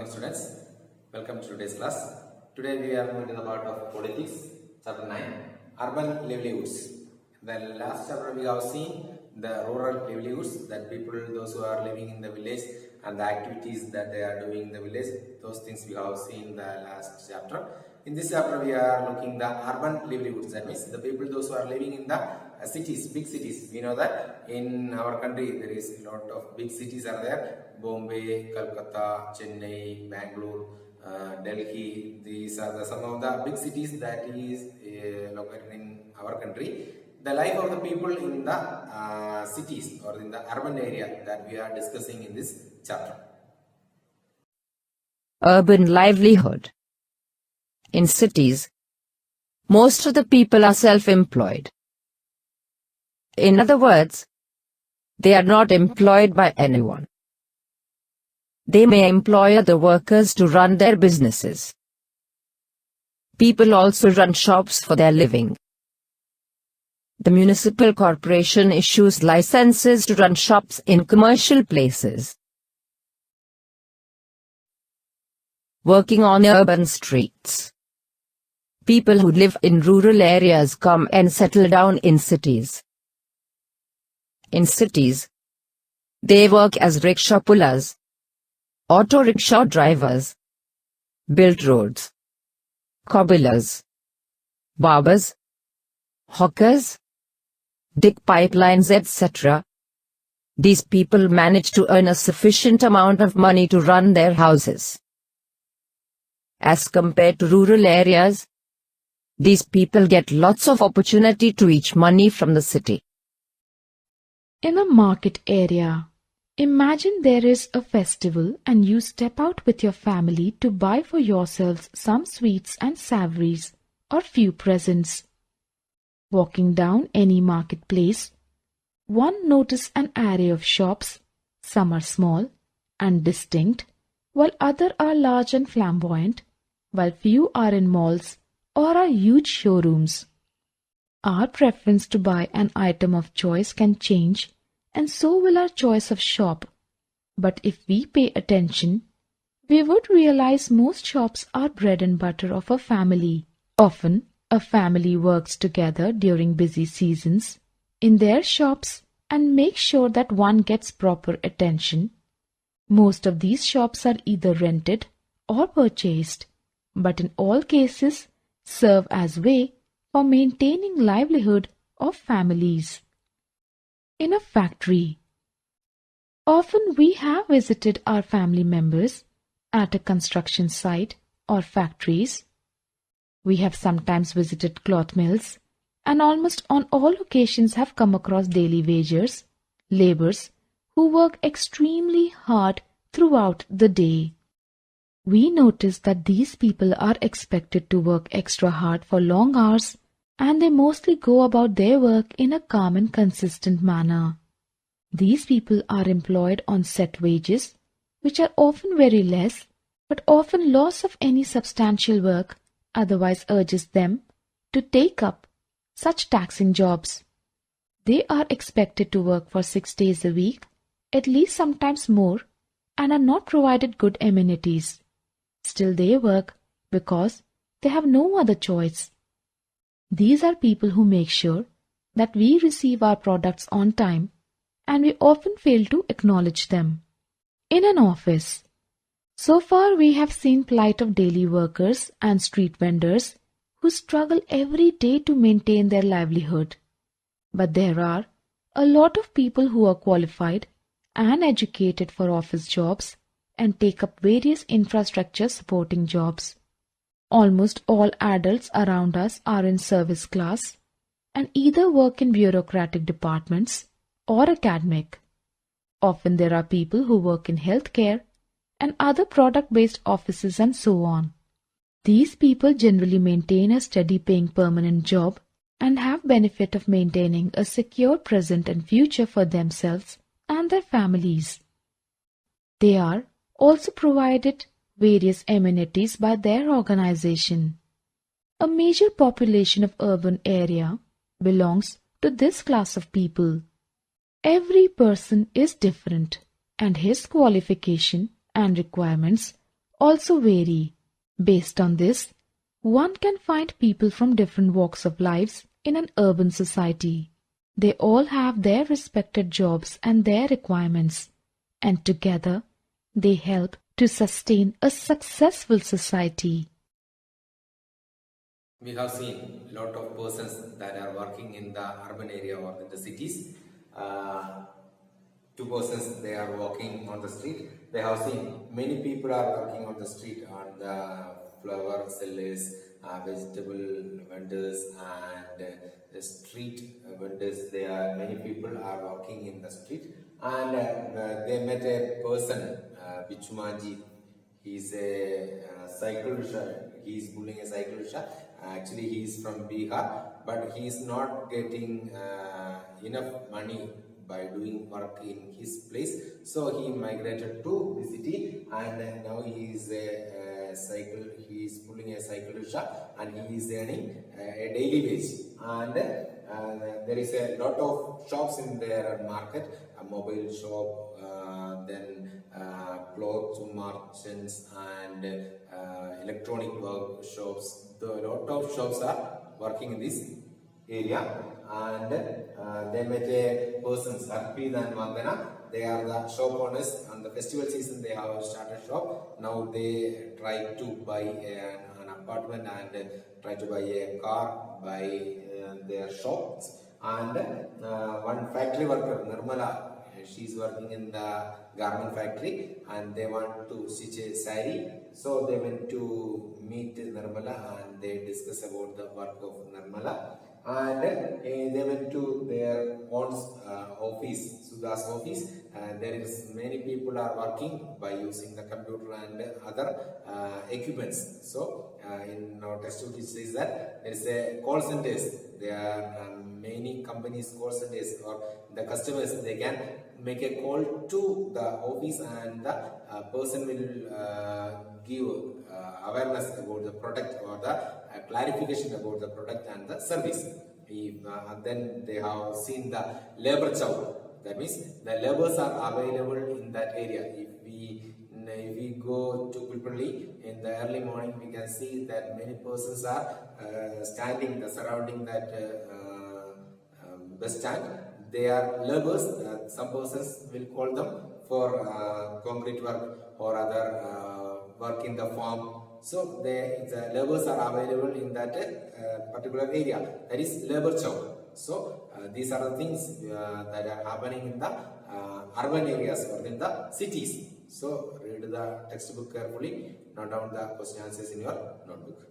morning students, welcome to today's class. Today we are going to the part of politics, chapter 9, urban livelihoods. The last chapter we have seen the rural livelihoods, that people, those who are living in the village and the activities that they are doing in the village, those things we have seen in the last chapter. In this chapter we are looking the urban livelihoods, that means the people, those who are living in the cities, big cities. We know that in our country there is a lot of big cities are there. Bombay, Calcutta, Chennai, Bangalore, Delhi. These are some of the big cities that is located in our country. The life of the people in the cities or in the urban area that we are discussing in this chapter. Urban livelihood. In cities, most of the people are self-employed. In other words, they are not employed by anyone. They may employ other workers to run their businesses. People also run shops for their living. The municipal corporation issues licenses to run shops in commercial places. Working on urban streets. People who live in rural areas come and settle down in cities. In cities, they work as rickshaw pullers, auto rickshaw drivers, build roads, cobblers, barbers, hawkers, dig pipelines, etc. These people manage to earn a sufficient amount of money to run their houses. As compared to rural areas, these people get lots of opportunity to reach money from the city. In a market area, imagine there is a festival and you step out with your family to buy for yourselves some sweets and savories or few presents. Walking down any marketplace, one notices an array of shops. Some are small and distinct, while others are large and flamboyant, while few are in malls or are huge showrooms. Our preference to buy an item of choice can change, and so will our choice of shop. But if we pay attention, we would realize most shops are bread and butter of a family. Often, a family works together during busy seasons in their shops and makes sure that one gets proper attention. Most of these shops are either rented or purchased, but in all cases serve as way for maintaining livelihood of families. In a factory, often we have visited our family members at a construction site or factories. We have sometimes visited cloth mills and almost on all occasions have come across daily wagers, laborers who work extremely hard throughout the day. We notice that these people are expected to work extra hard for long hours, and they mostly go about their work in a calm and consistent manner. These people are employed on set wages, which are often very less, but often loss of any substantial work otherwise urges them to take up such taxing jobs. They are expected to work for 6 days a week, at least sometimes more, and are not provided good amenities. Still they work because they have no other choice. These are people who make sure that we receive our products on time, and we often fail to acknowledge them. In an office, so far we have seen plight of daily workers and street vendors who struggle every day to maintain their livelihood. But there are a lot of people who are qualified and educated for office jobs and take up various infrastructure supporting jobs. Almost all adults around us are in service class and either work in bureaucratic departments or academic. Often there are people who work in healthcare and other product-based offices and so on. These people generally maintain a steady paying permanent job and have benefit of maintaining a secure present and future for themselves and their families. They are also provided various amenities by their organization. A major population of urban area belongs to this class of people. Every person is different, and his qualification and requirements also vary. Based on this, one can find people from different walks of lives in an urban society. They all have their respected jobs and their requirements, and together they help to sustain a successful society. We have seen a lot of persons that are working in the urban area or in the cities. Two persons, they are walking on the street. They have seen many people are working on the street, on the flower sellers, vegetable vendors, and the street vendors. There are many people are working in the street, and they met a person, Bichumaji. He's a cycle rickshaw. He's pulling a cycle rickshaw. Actually, he's from Bihar, but he's not getting enough money by doing work in his place. So he migrated to the city, and now he is a cycle. He is pulling a cycle rickshaw, and he is earning a daily wage. And there is a lot of shops in their market, a mobile shop, then clothes merchants, and electronic workshops. A lot of shops are working in this area, and they met a person, Sarpreet and Vandana. They are the shop owners. On the festival season, they have started shop. Now they try to buy an apartment and try to buy a car by their shops. And one factory worker, Nirmala, she is working in the garment factory, and they want to stitch a sari. So they went to meet Nirmala, and they discuss about the work of Nirmala, and they went to their own office, Sudha's office. There is many people are working by using the computer and other equipments. So in our textbook it says that there is a call centers. There are many companies call centers, or the customers, they can make a call to the office, and the person will give awareness about the product, or the clarification about the product and the service. Then they have seen the labor chow. That means the laborers are available in that area. If we go to Pilpulli in the early morning, we can see that many persons are standing surrounding that bus stand. They are laborers. Some persons will call them for concrete work or other work in the farm. So the laborers are available in that particular area. That is labor chow. So these are the things that are happening in the urban areas or in the cities. So read the textbook carefully. Note down the question answers in your notebook.